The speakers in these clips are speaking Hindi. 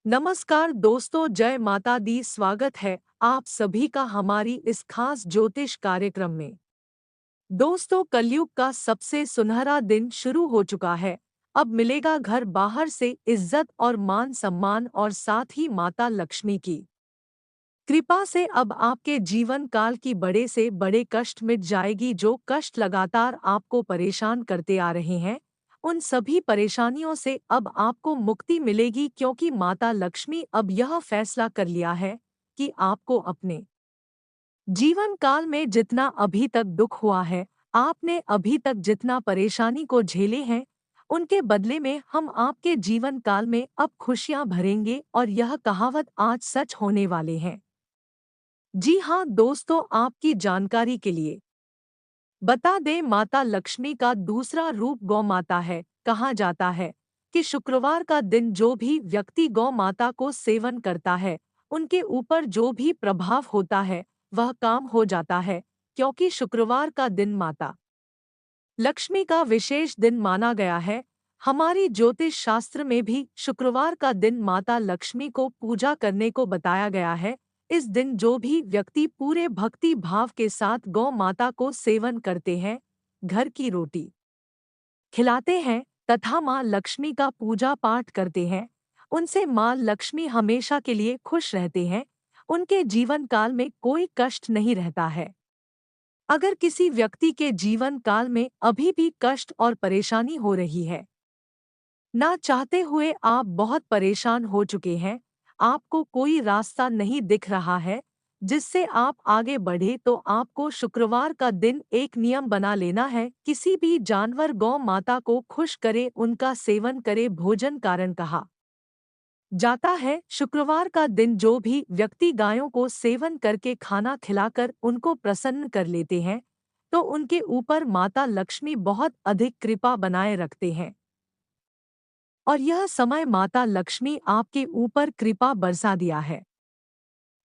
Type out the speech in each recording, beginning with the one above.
नमस्कार दोस्तों, जय माता दी। स्वागत है आप सभी का हमारी इस खास ज्योतिष कार्यक्रम में। दोस्तों, कलयुग का सबसे सुनहरा दिन शुरू हो चुका है। अब मिलेगा घर बाहर से इज्जत और मान सम्मान, और साथ ही माता लक्ष्मी की कृपा से अब आपके जीवन काल की बड़े से बड़े कष्ट मिट जाएगी। जो कष्ट लगातार आपको परेशान करते आ रहे हैं, उन सभी परेशानियों से अब आपको मुक्ति मिलेगी, क्योंकि माता लक्ष्मी अब यह फैसला कर लिया है कि आपको अपने जीवन काल में जितना अभी तक दुख हुआ है, आपने अभी तक जितना परेशानी को झेले हैं, उनके बदले में हम आपके जीवन काल में अब खुशियां भरेंगे। और यह कहावत आज सच होने वाले हैं। जी हाँ दोस्तों, आपकी जानकारी के लिए बता दें, माता लक्ष्मी का दूसरा रूप गौ माता है। कहा जाता है कि शुक्रवार का दिन जो भी व्यक्ति गौ माता को सेवन करता है, उनके ऊपर जो भी प्रभाव होता है वह काम हो जाता है, क्योंकि शुक्रवार का दिन माता लक्ष्मी का विशेष दिन माना गया है। हमारी ज्योतिष शास्त्र में भी शुक्रवार का दिन माता लक्ष्मी को पूजा करने को बताया गया है। इस दिन जो भी व्यक्ति पूरे भक्ति भाव के साथ गौ माता को सेवन करते हैं, घर की रोटी खिलाते हैं तथा माँ लक्ष्मी का पूजा पाठ करते हैं, उनसे माँ लक्ष्मी हमेशा के लिए खुश रहते हैं। उनके जीवन काल में कोई कष्ट नहीं रहता है। अगर किसी व्यक्ति के जीवन काल में अभी भी कष्ट और परेशानी हो रही है, ना चाहते हुए आप बहुत परेशान हो चुके हैं, आपको कोई रास्ता नहीं दिख रहा है जिससे आप आगे बढ़े, तो आपको शुक्रवार का दिन एक नियम बना लेना है। किसी भी जानवर गौ माता को खुश करे, उनका सेवन करे। भोजन कारण कहा जाता है, शुक्रवार का दिन जो भी व्यक्ति गायों को सेवन करके खाना खिलाकर उनको प्रसन्न कर लेते हैं, तो उनके ऊपर माता लक्ष्मी बहुत अधिक कृपा बनाए रखते हैं। और यह समय माता लक्ष्मी आपके ऊपर कृपा बरसा दिया है।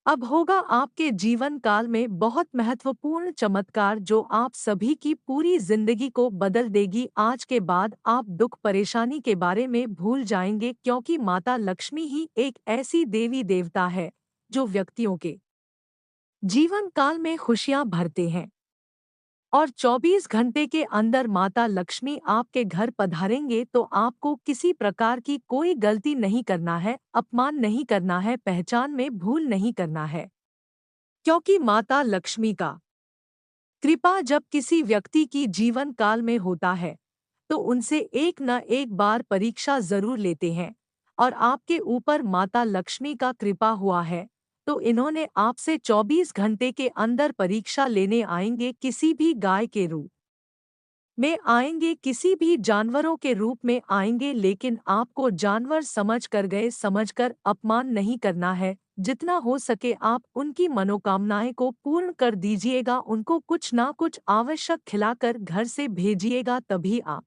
अब होगा आपके जीवन काल में बहुत महत्वपूर्ण चमत्कार, जो आप सभी की पूरी जिंदगी को बदल देगी। आज के बाद आप दुख परेशानी के बारे में भूल जाएंगे, क्योंकि माता लक्ष्मी ही एक ऐसी देवी देवता है जो व्यक्तियों के जीवन काल में खुशियां भरते हैं। और 24 घंटे के अंदर माता लक्ष्मी आपके घर पधारेंगे, तो आपको किसी प्रकार की कोई गलती नहीं करना है, अपमान नहीं करना है, पहचान में भूल नहीं करना है। क्योंकि माता लक्ष्मी का कृपा जब किसी व्यक्ति की जीवन काल में होता है, तो उनसे एक न एक बार परीक्षा जरूर लेते हैं। और आपके ऊपर माता लक्ष्मी का कृपा हुआ है, तो इन्होंने आपसे 24 घंटे के अंदर परीक्षा लेने आएंगे। किसी भी गाय के रूप में आएंगे, किसी भी जानवरों के रूप में आएंगे, लेकिन आपको जानवर समझ कर गए, समझकर अपमान नहीं करना है। जितना हो सके आप उनकी मनोकामनाएं को पूर्ण कर दीजिएगा, उनको कुछ ना कुछ आवश्यक खिलाकर घर से भेजिएगा, तभी आप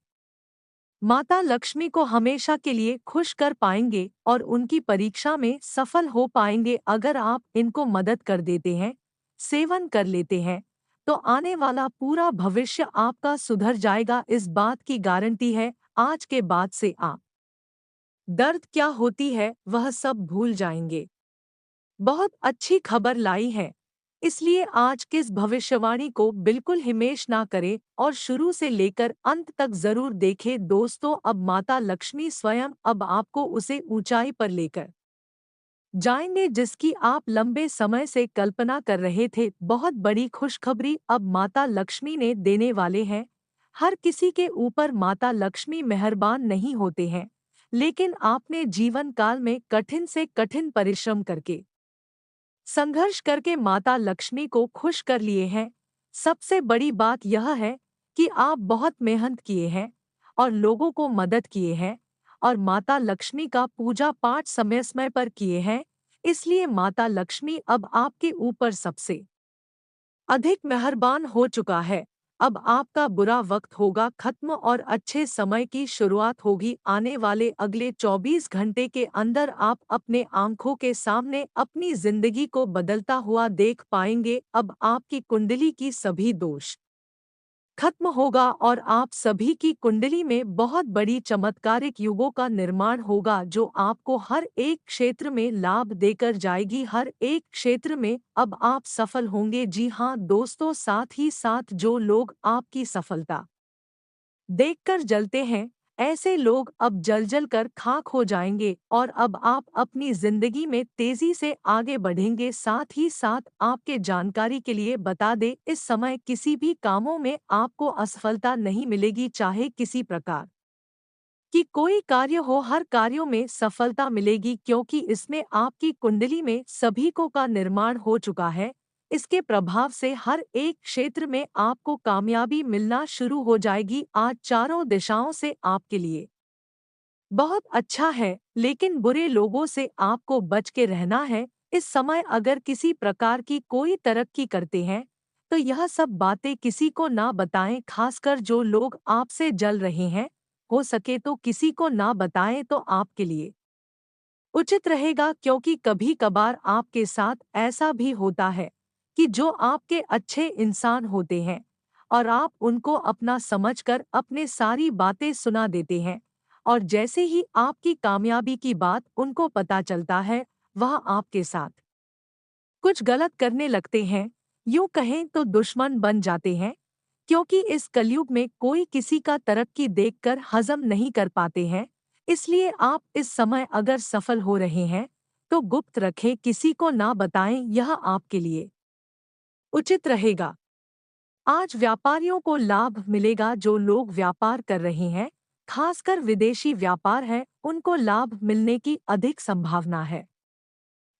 माता लक्ष्मी को हमेशा के लिए खुश कर पाएंगे और उनकी परीक्षा में सफल हो पाएंगे। अगर आप इनको मदद कर देते हैं, सेवन कर लेते हैं, तो आने वाला पूरा भविष्य आपका सुधर जाएगा। इस बात की गारंटी है। आज के बाद से आप दर्द क्या होती है वह सब भूल जाएंगे। बहुत अच्छी खबर लाई है, इसलिए आज किस भविष्यवाणी को बिल्कुल हिमेश ना करें और शुरू से लेकर अंत तक जरूर देखें। दोस्तों, अब माता लक्ष्मी स्वयं अब आपको उसे ऊंचाई पर लेकर जाएंगे जिसकी आप लंबे समय से कल्पना कर रहे थे। बहुत बड़ी खुशखबरी अब माता लक्ष्मी ने देने वाले हैं। हर किसी के ऊपर माता लक्ष्मी मेहरबान नहीं होते हैं, लेकिन आपने जीवन काल में कठिन से कठिन परिश्रम करके संघर्ष करके माता लक्ष्मी को खुश कर लिए हैं। सबसे बड़ी बात यह है कि आप बहुत मेहनत किए हैं और लोगों को मदद किए हैं, और माता लक्ष्मी का पूजा पाठ समय समय पर किए हैं। इसलिए माता लक्ष्मी अब आपके ऊपर सबसे अधिक मेहरबान हो चुका है। अब आपका बुरा वक्त होगा खत्म और अच्छे समय की शुरुआत होगी। आने वाले अगले 24 घंटे के अंदर आप अपने आंखों के सामने अपनी जिंदगी को बदलता हुआ देख पाएंगे। अब आपकी कुंडली की सभी दोष खत्म होगा और आप सभी की कुंडली में बहुत बड़ी चमत्कारिक युगों का निर्माण होगा जो आपको हर एक क्षेत्र में लाभ देकर जाएगी। हर एक क्षेत्र में अब आप सफल होंगे। जी हाँ दोस्तों, साथ ही साथ जो लोग आपकी सफलता देखकर जलते हैं, ऐसे लोग अब जल जल कर खाक हो जाएंगे और अब आप अपनी जिंदगी में तेजी से आगे बढ़ेंगे। साथ ही साथ आपके जानकारी के लिए बता दें, इस समय किसी भी कामों में आपको असफलता नहीं मिलेगी, चाहे किसी प्रकार कि कोई कार्य हो, हर कार्यों में सफलता मिलेगी क्योंकि इसमें आपकी कुंडली में सभीकों का निर्माण हो चुका है। इसके प्रभाव से हर एक क्षेत्र में आपको कामयाबी मिलना शुरू हो जाएगी। आज चारों दिशाओं से आपके लिए बहुत अच्छा है, लेकिन बुरे लोगों से आपको बच के रहना है। इस समय अगर किसी प्रकार की कोई तरक्की करते हैं, तो यह सब बातें किसी को ना बताएं, खासकर जो लोग आपसे जल रहे हैं। हो सके तो किसी को ना बताएं तो आपके लिए उचित रहेगा, क्योंकि कभी कभार आपके साथ ऐसा भी होता है कि जो आपके अच्छे इंसान होते हैं और आप उनको अपना समझकर अपने सारी बातें सुना देते हैं, और जैसे ही आपकी कामयाबी की बात उनको पता चलता है, वह आपके साथ कुछ गलत करने लगते हैं। यूं कहें तो दुश्मन बन जाते हैं, क्योंकि इस कलयुग में कोई किसी का तरक्की देखकर हजम नहीं कर पाते हैं। इसलिए आप इस समय अगर सफल हो रहे हैं, तो गुप्त रखें, किसी को ना बताएं, यह आपके लिए उचित रहेगा। आज व्यापारियों को लाभ मिलेगा। जो लोग व्यापार कर रहे हैं, खासकर विदेशी व्यापार है, उनको लाभ मिलने की अधिक संभावना है।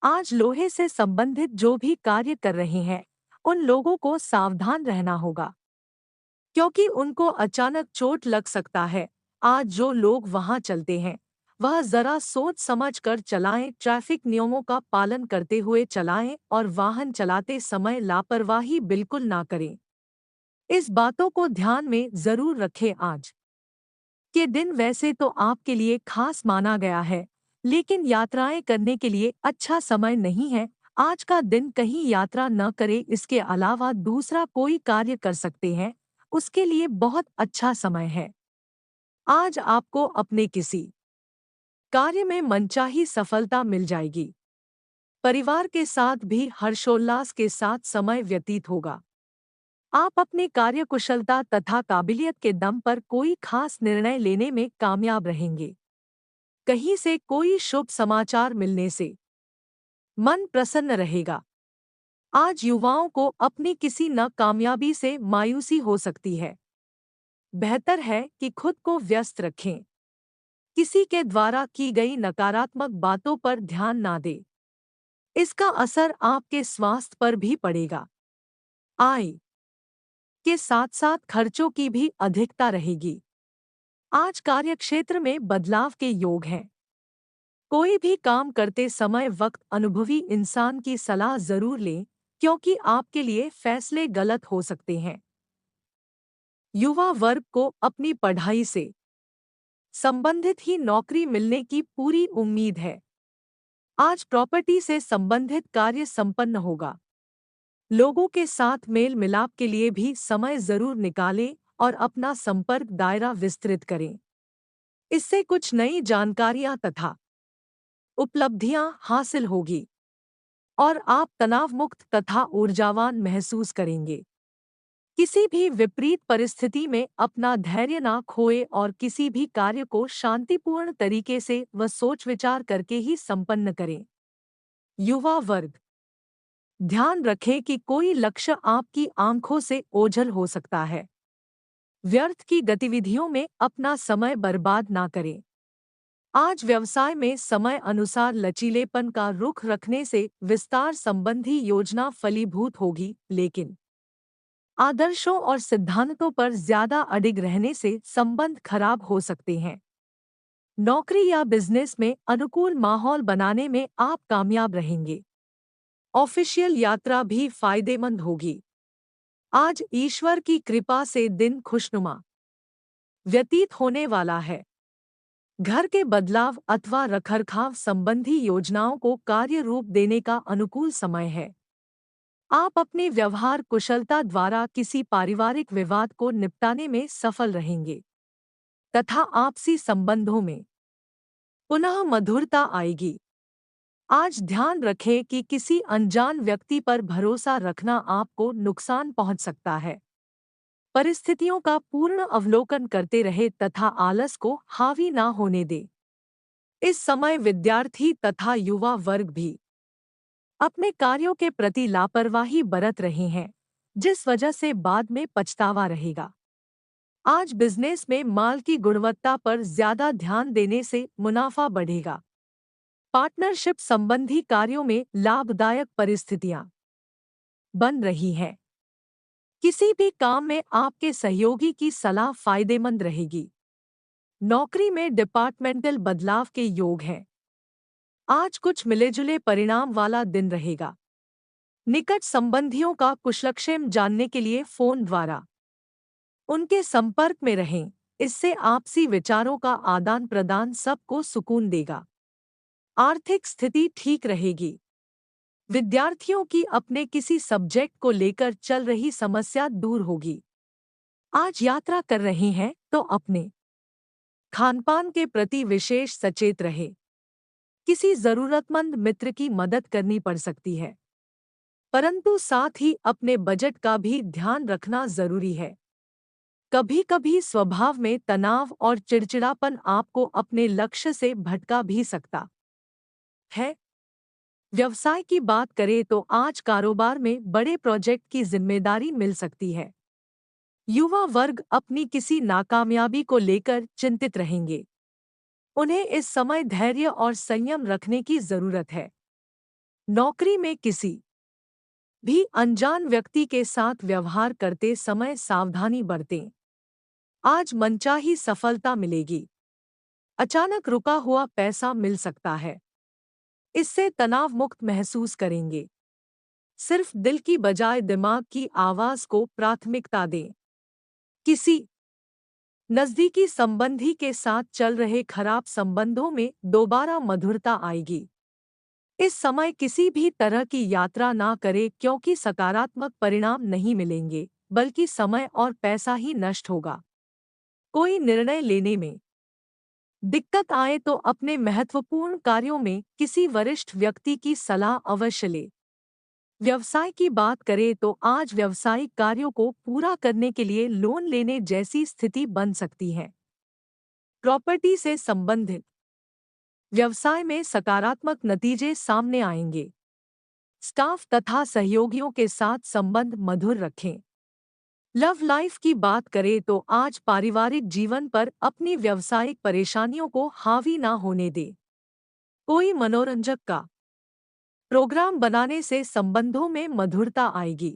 आज लोहे से संबंधित जो भी कार्य कर रहे हैं, उन लोगों को सावधान रहना होगा, क्योंकि उनको अचानक चोट लग सकता है। आज जो लोग वहां चलते हैं, वह जरा सोच समझ कर चलाएं, ट्रैफिक नियमों का पालन करते हुए चलाएं और वाहन चलाते समय लापरवाही बिल्कुल ना करें। इस बातों को ध्यान में जरूर रखें। आज के दिन वैसे तो आपके लिए खास माना गया है, लेकिन यात्राएं करने के लिए अच्छा समय नहीं है। आज का दिन कहीं यात्रा न करें, इसके अलावा दूसरा कोई कार्य कर सकते हैं, उसके लिए बहुत अच्छा समय है। आज आपको अपने किसी कार्य में मनचाही सफलता मिल जाएगी। परिवार के साथ भी हर्षोल्लास के साथ समय व्यतीत होगा। आप अपने कार्यकुशलता तथा काबिलियत के दम पर कोई खास निर्णय लेने में कामयाब रहेंगे। कहीं से कोई शुभ समाचार मिलने से मन प्रसन्न रहेगा। आज युवाओं को अपनी किसी नाकामयाबी से मायूसी हो सकती है। बेहतर है कि खुद को व्यस्त रखें। किसी के द्वारा की गई नकारात्मक बातों पर ध्यान ना दें। इसका असर आपके स्वास्थ्य पर भी पड़ेगा। आय के साथ साथ खर्चों की भी अधिकता रहेगी। आज कार्यक्षेत्र में बदलाव के योग हैं। कोई भी काम करते समय वक्त अनुभवी इंसान की सलाह जरूर लें, क्योंकि आपके लिए फैसले गलत हो सकते हैं। युवा वर्ग को अपनी पढ़ाई से संबंधित ही नौकरी मिलने की पूरी उम्मीद है। आज प्रॉपर्टी से संबंधित कार्य संपन्न होगा। लोगों के साथ मेल मिलाप के लिए भी समय जरूर निकालें और अपना संपर्क दायरा विस्तृत करें। इससे कुछ नई जानकारियां तथा उपलब्धियां हासिल होगी और आप तनाव मुक्त तथा ऊर्जावान महसूस करेंगे। किसी भी विपरीत परिस्थिति में अपना धैर्य ना खोए और किसी भी कार्य को शांतिपूर्ण तरीके से व सोच विचार करके ही संपन्न करें। युवा वर्ग, ध्यान रखें कि कोई लक्ष्य आपकी आंखों से ओझल हो सकता है। व्यर्थ की गतिविधियों में अपना समय बर्बाद ना करें। आज व्यवसाय में समय अनुसार लचीलेपन का रुख रखने से विस्तार संबंधी योजना फलीभूत होगी, लेकिन आदर्शों और सिद्धांतों पर ज्यादा अडिग रहने से संबंध खराब हो सकते हैं। नौकरी या बिजनेस में अनुकूल माहौल बनाने में आप कामयाब रहेंगे। ऑफिशियल यात्रा भी फायदेमंद होगी। आज ईश्वर की कृपा से दिन खुशनुमा व्यतीत होने वाला है। घर के बदलाव अथवा रखरखाव संबंधी योजनाओं को कार्य रूप देने का अनुकूल समय है। आप अपने व्यवहार कुशलता द्वारा किसी पारिवारिक विवाद को निपटाने में सफल रहेंगे तथा आपसी संबंधों में पुनः मधुरता आएगी। आज ध्यान रखें कि किसी अनजान व्यक्ति पर भरोसा रखना आपको नुकसान पहुंच सकता है। परिस्थितियों का पूर्ण अवलोकन करते रहे तथा आलस को हावी ना होने दे। इस समय विद्यार्थी तथा युवा वर्ग भी अपने कार्यों के प्रति लापरवाही बरत रहे हैं, जिस वजह से बाद में पछतावा रहेगा। आज बिजनेस में माल की गुणवत्ता पर ज्यादा ध्यान देने से मुनाफा बढ़ेगा। पार्टनरशिप संबंधी कार्यों में लाभदायक परिस्थितियां बन रही हैं। किसी भी काम में आपके सहयोगी की सलाह फायदेमंद रहेगी। नौकरी में डिपार्टमेंटल बदलाव के योग हैं। आज कुछ मिलेजुले परिणाम वाला दिन रहेगा। निकट संबंधियों का कुशलक्षेम जानने के लिए फोन द्वारा उनके संपर्क में रहें। इससे आपसी विचारों का आदान प्रदान सबको सुकून देगा। आर्थिक स्थिति ठीक रहेगी। विद्यार्थियों की अपने किसी सब्जेक्ट को लेकर चल रही समस्या दूर होगी। आज यात्रा कर रहे हैं तो अपने खानपान के प्रति विशेष सचेत रहे। किसी जरूरतमंद मित्र की मदद करनी पड़ सकती है, परंतु साथ ही अपने बजट का भी ध्यान रखना जरूरी है। कभी कभी स्वभाव में तनाव और चिड़चिड़ापन आपको अपने लक्ष्य से भटका भी सकता है। व्यवसाय की बात करें तो आज कारोबार में बड़े प्रोजेक्ट की जिम्मेदारी मिल सकती है। युवा वर्ग अपनी किसी नाकामयाबी को लेकर चिंतित रहेंगे। उन्हें इस समय धैर्य और संयम रखने की जरूरत है। नौकरी में किसी भी अनजान व्यक्ति के साथ व्यवहार करते समय सावधानी बरतें। आज मनचाही सफलता मिलेगी। अचानक रुका हुआ पैसा मिल सकता है। इससे तनाव मुक्त महसूस करेंगे। सिर्फ दिल की बजाय दिमाग की आवाज को प्राथमिकता दें। किसी नजदीकी संबंधी के साथ चल रहे खराब संबंधों में दोबारा मधुरता आएगी। इस समय किसी भी तरह की यात्रा ना करें क्योंकि सकारात्मक परिणाम नहीं मिलेंगे, बल्कि समय और पैसा ही नष्ट होगा। कोई निर्णय लेने में दिक्कत आए तो अपने महत्वपूर्ण कार्यों में किसी वरिष्ठ व्यक्ति की सलाह अवश्य लें। व्यवसाय की बात करें तो आज व्यावसायिक कार्यों को पूरा करने के लिए लोन लेने जैसी स्थिति बन सकती है। प्रॉपर्टी से संबंधित व्यवसाय में सकारात्मक नतीजे सामने आएंगे। स्टाफ तथा सहयोगियों के साथ संबंध मधुर रखें। लव लाइफ की बात करें तो आज पारिवारिक जीवन पर अपनी व्यावसायिक परेशानियों को हावी ना होने दें। कोई मनोरंजक का प्रोग्राम बनाने से संबंधों में मधुरता आएगी।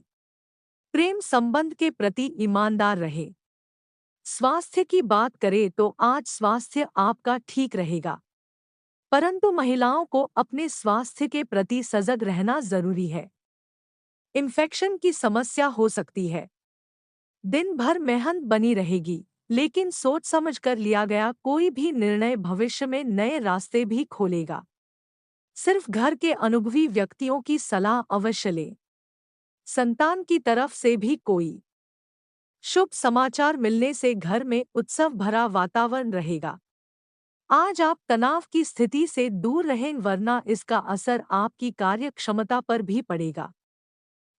प्रेम संबंध के प्रति ईमानदार रहे। स्वास्थ्य की बात करें तो आज स्वास्थ्य आपका ठीक रहेगा, परंतु महिलाओं को अपने स्वास्थ्य के प्रति सजग रहना जरूरी है। इन्फेक्शन की समस्या हो सकती है। दिन भर मेहनत बनी रहेगी, लेकिन सोच समझकर लिया गया कोई भी निर्णय भविष्य में नए रास्ते भी खोलेगा। सिर्फ घर के अनुभवी व्यक्तियों की सलाह अवश्य लें। संतान की तरफ से भी कोई शुभ समाचार मिलने से घर में उत्सव भरा वातावरण रहेगा। आज आप तनाव की स्थिति से दूर रहें, वरना इसका असर आपकी कार्य क्षमता पर भी पड़ेगा।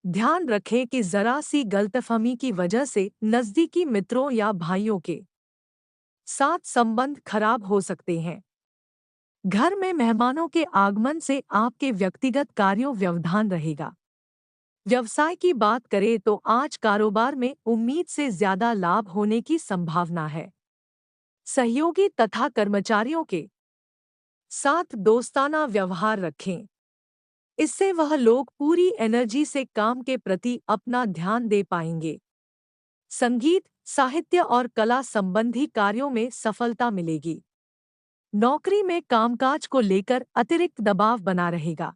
ध्यान रखें कि जरा सी गलतफहमी की वजह से नजदीकी मित्रों या भाइयों के साथ संबंध खराब हो सकते हैं। घर में मेहमानों के आगमन से आपके व्यक्तिगत कार्यों व्यवधान रहेगा। व्यवसाय की बात करें तो आज कारोबार में उम्मीद से ज्यादा लाभ होने की संभावना है। सहयोगी तथा कर्मचारियों के साथ दोस्ताना व्यवहार रखें। इससे वह लोग पूरी एनर्जी से काम के प्रति अपना ध्यान दे पाएंगे। संगीत, साहित्य और कला संबंधी कार्यों में सफलता मिलेगी। नौकरी में कामकाज को लेकर अतिरिक्त दबाव बना रहेगा।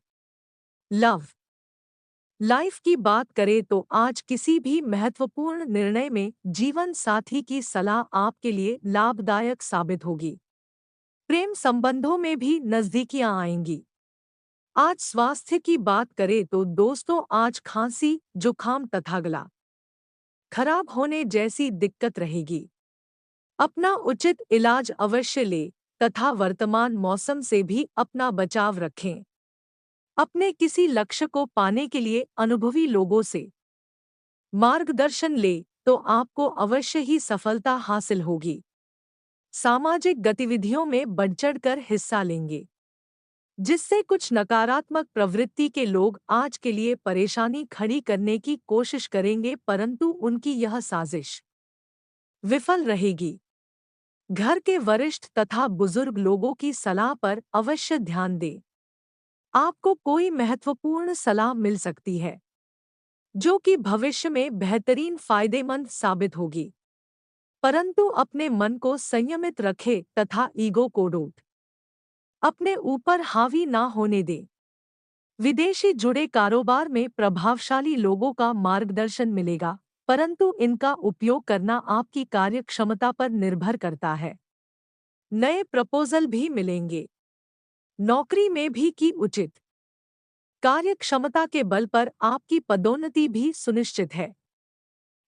लव लाइफ की बात करें तो आज किसी भी महत्वपूर्ण निर्णय में जीवन साथी की सलाह आपके लिए लाभदायक साबित होगी। प्रेम संबंधों में भी नजदीकियां आएंगी। आज स्वास्थ्य की बात करें तो दोस्तों आज खांसी, जुखाम तथा गला खराब होने जैसी दिक्कत रहेगी। अपना उचित इलाज अवश्य ले तथा वर्तमान मौसम से भी अपना बचाव रखें। अपने किसी लक्ष्य को पाने के लिए अनुभवी लोगों से मार्गदर्शन ले तो आपको अवश्य ही सफलता हासिल होगी। सामाजिक गतिविधियों में बढ़-चढ़कर हिस्सा लेंगे, जिससे कुछ नकारात्मक प्रवृत्ति के लोग आज के लिए परेशानी खड़ी करने की कोशिश करेंगे, परंतु उनकी यह साजिश विफल रहेगी। घर के वरिष्ठ तथा बुजुर्ग लोगों की सलाह पर अवश्य ध्यान दें। आपको कोई महत्वपूर्ण सलाह मिल सकती है, जो कि भविष्य में बेहतरीन फायदेमंद साबित होगी। परंतु अपने मन को संयमित रखें तथा ईगो को डोट अपने ऊपर हावी ना होने दें। विदेशी जुड़े कारोबार में प्रभावशाली लोगों का मार्गदर्शन मिलेगा, परंतु इनका उपयोग करना आपकी कार्यक्षमता पर निर्भर करता है। नए प्रपोजल भी मिलेंगे। नौकरी में भी की उचित कार्यक्षमता के बल पर आपकी पदोन्नति भी सुनिश्चित है।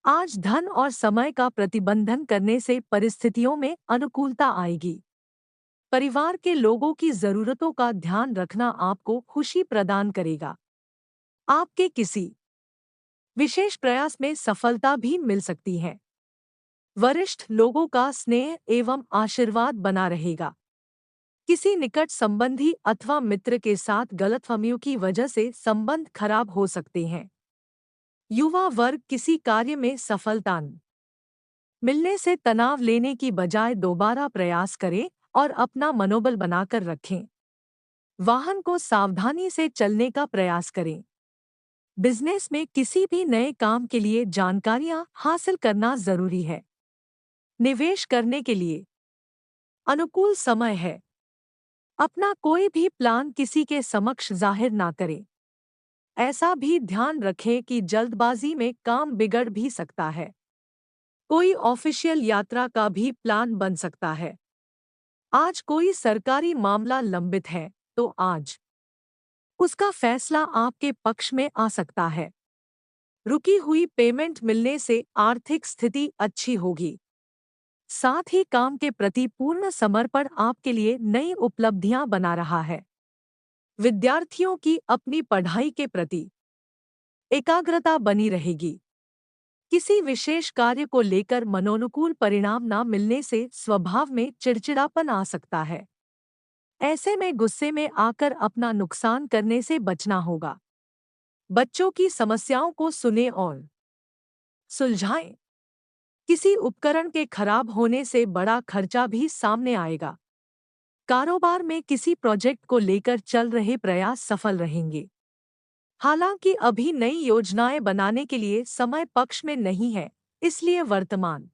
आज धन और समय का प्रतिबंधन करने से परिस्थितियों में अनुकूलता आएगी। परिवार के लोगों की जरूरतों का ध्यान रखना आपको खुशी प्रदान करेगा। आपके किसी विशेष प्रयास में सफलता भी मिल सकती है। वरिष्ठ लोगों का स्नेह एवं आशीर्वाद बना रहेगा। किसी निकट संबंधी अथवा मित्र के साथ गलतफहमियों की वजह से संबंध खराब हो सकते हैं। युवा वर्ग किसी कार्य में सफलता न मिलने से तनाव लेने की बजाय दोबारा प्रयास करें और अपना मनोबल बनाकर रखें। वाहन को सावधानी से चलने का प्रयास करें। बिजनेस में किसी भी नए काम के लिए जानकारियां हासिल करना जरूरी है। निवेश करने के लिए अनुकूल समय है। अपना कोई भी प्लान किसी के समक्ष जाहिर ना करें। ऐसा भी ध्यान रखें कि जल्दबाजी में काम बिगड़ भी सकता है। कोई ऑफिशियल यात्रा का भी प्लान बन सकता है। आज कोई सरकारी मामला लंबित है तो आज उसका फैसला आपके पक्ष में आ सकता है। रुकी हुई पेमेंट मिलने से आर्थिक स्थिति अच्छी होगी। साथ ही काम के प्रति पूर्ण समर्पण आपके लिए नई उपलब्धियां बना रहा है। विद्यार्थियों की अपनी पढ़ाई के प्रति एकाग्रता बनी रहेगी। किसी विशेष कार्य को लेकर मनोनुकूल परिणाम न मिलने से स्वभाव में चिड़चिड़ापन आ सकता है। ऐसे में गुस्से में आकर अपना नुकसान करने से बचना होगा। बच्चों की समस्याओं को सुने और सुलझाएं। किसी उपकरण के खराब होने से बड़ा खर्चा भी सामने आएगा। कारोबार में किसी प्रोजेक्ट को लेकर चल रहे प्रयास सफल रहेंगे। हालांकि अभी नई योजनाएं बनाने के लिए समय पक्ष में नहीं है, इसलिए वर्तमान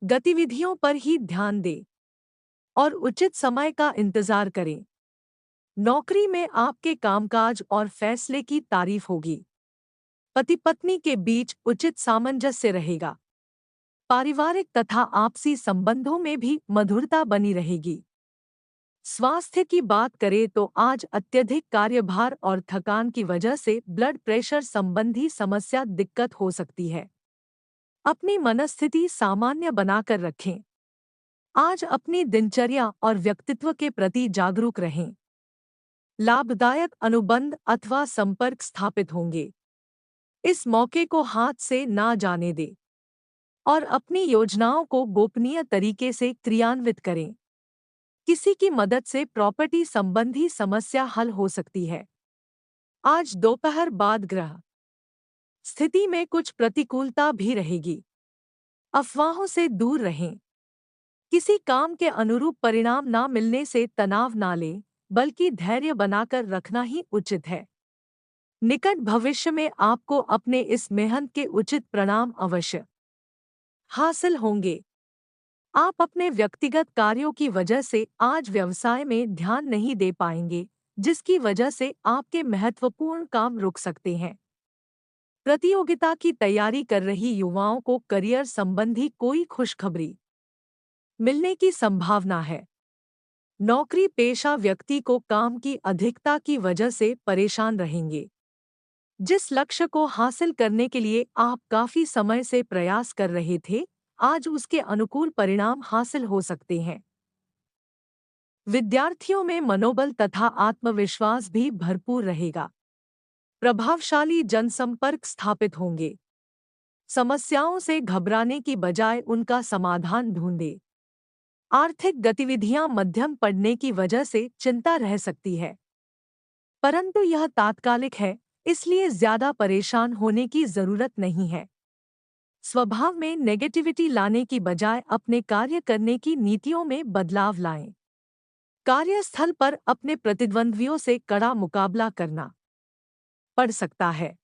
गतिविधियों पर ही ध्यान दें और उचित समय का इंतजार करें। नौकरी में आपके कामकाज और फैसले की तारीफ होगी। पति पत्नी के बीच उचित सामंजस्य रहेगा। पारिवारिक तथा आपसी संबंधों में भी मधुरता बनी रहेगी। स्वास्थ्य की बात करें तो आज अत्यधिक कार्यभार और थकान की वजह से ब्लड प्रेशर संबंधी समस्या दिक्कत हो सकती है। अपनी मनस्थिति सामान्य बनाकर रखें। आज अपनी दिनचर्या और व्यक्तित्व के प्रति जागरूक रहें। लाभदायक अनुबंध अथवा संपर्क स्थापित होंगे। इस मौके को हाथ से ना जाने दें और अपनी योजनाओं को गोपनीय तरीके से क्रियान्वित करें। किसी की मदद से प्रॉपर्टी संबंधी समस्या हल हो सकती है। आज दोपहर बाद ग्रह स्थिति में कुछ प्रतिकूलता भी रहेगी। अफवाहों से दूर रहें। किसी काम के अनुरूप परिणाम ना मिलने से तनाव ना लें, बल्कि धैर्य बनाकर रखना ही उचित है। निकट भविष्य में आपको अपने इस मेहनत के उचित परिणाम अवश्य हासिल होंगे। आप अपने व्यक्तिगत कार्यों की वजह से आज व्यवसाय में ध्यान नहीं दे पाएंगे, जिसकी वजह से आपके महत्वपूर्ण काम रुक सकते हैं। प्रतियोगिता की तैयारी कर रही युवाओं को करियर संबंधी कोई खुशखबरी मिलने की संभावना है। नौकरी पेशा व्यक्ति को काम की अधिकता की वजह से परेशान रहेंगे। जिस लक्ष्य को हासिल करने के लिए आप काफी समय से प्रयास कर रहे थे, आज उसके अनुकूल परिणाम हासिल हो सकते हैं। विद्यार्थियों में मनोबल तथा आत्मविश्वास भी भरपूर रहेगा। प्रभावशाली जनसंपर्क स्थापित होंगे। समस्याओं से घबराने की बजाय उनका समाधान ढूंढे। आर्थिक गतिविधियां मध्यम पड़ने की वजह से चिंता रह सकती है, परंतु यह तात्कालिक है, इसलिए ज्यादा परेशान होने की जरूरत नहीं है। स्वभाव में नेगेटिविटी लाने की बजाय अपने कार्य करने की नीतियों में बदलाव लाएं। कार्यस्थल पर अपने प्रतिद्वंद्वियों से कड़ा मुकाबला करना पड़ सकता है।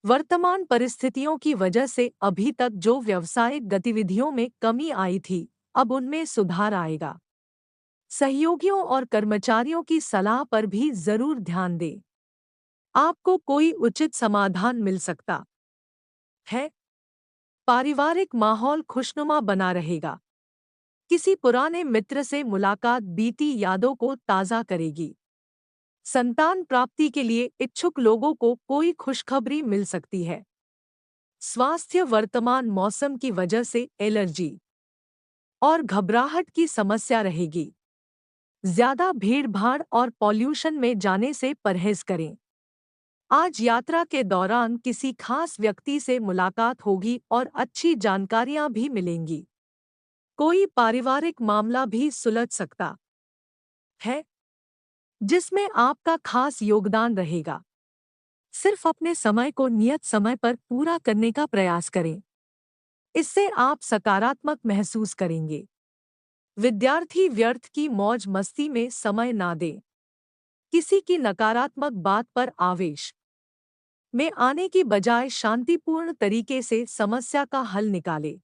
वर्तमान परिस्थितियों की वजह से अभी तक जो व्यावसायिक गतिविधियों में कमी आई थी, अब उनमें सुधार आएगा। सहयोगियों और कर्मचारियों की सलाह पर भी जरूर ध्यान दें। आपको कोई उचित समाधान मिल सकता है। पारिवारिक माहौल खुशनुमा बना रहेगा। किसी पुराने मित्र से मुलाकात बीती यादों को ताज़ा करेगी। संतान प्राप्ति के लिए इच्छुक लोगों को कोई खुशखबरी मिल सकती है। स्वास्थ्य वर्तमान मौसम की वजह से एलर्जी और घबराहट की समस्या रहेगी। ज्यादा भीड़-भाड़ और पॉल्यूशन में जाने से परहेज करें। आज यात्रा के दौरान किसी खास व्यक्ति से मुलाकात होगी और अच्छी जानकारियां भी मिलेंगी। कोई पारिवारिक मामला भी सुलझ सकता है, जिसमें आपका खास योगदान रहेगा। सिर्फ अपने समय को नियत समय पर पूरा करने का प्रयास करें। इससे आप सकारात्मक महसूस करेंगे। विद्यार्थी व्यर्थ की मौज मस्ती में समय ना दें। किसी की नकारात्मक बात पर आवेश में आने की बजाय शांतिपूर्ण तरीके से समस्या का हल निकालें।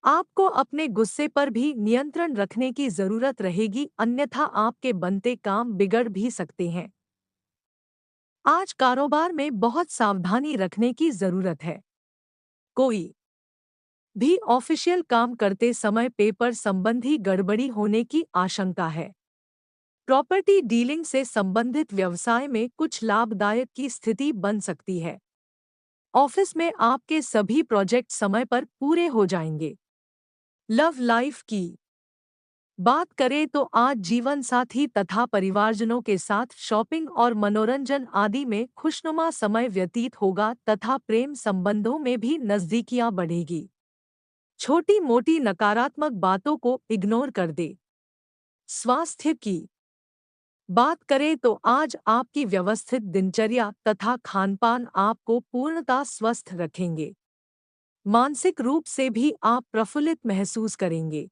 आपको अपने गुस्से पर भी नियंत्रण रखने की जरूरत रहेगी, अन्यथा आपके बनते काम बिगड़ भी सकते हैं। आज कारोबार में बहुत सावधानी रखने की जरूरत है। कोई भी ऑफिशियल काम करते समय पेपर संबंधी गड़बड़ी होने की आशंका है। प्रॉपर्टी डीलिंग से संबंधित व्यवसाय में कुछ लाभदायक की स्थिति बन सकती है। ऑफिस में आपके सभी प्रोजेक्ट समय पर पूरे हो जाएंगे। लव लाइफ की बात करें तो आज जीवन साथी तथा परिवारजनों के साथ शॉपिंग और मनोरंजन आदि में खुशनुमा समय व्यतीत होगा तथा प्रेम संबंधों में भी नजदीकियां बढ़ेगी। छोटी मोटी नकारात्मक बातों को इग्नोर कर दे। स्वास्थ्य की बात करें तो आज आपकी व्यवस्थित दिनचर्या तथा खानपान आपको पूर्णतः स्वस्थ रखेंगे। मानसिक रूप से भी आप प्रफुल्लित महसूस करेंगे।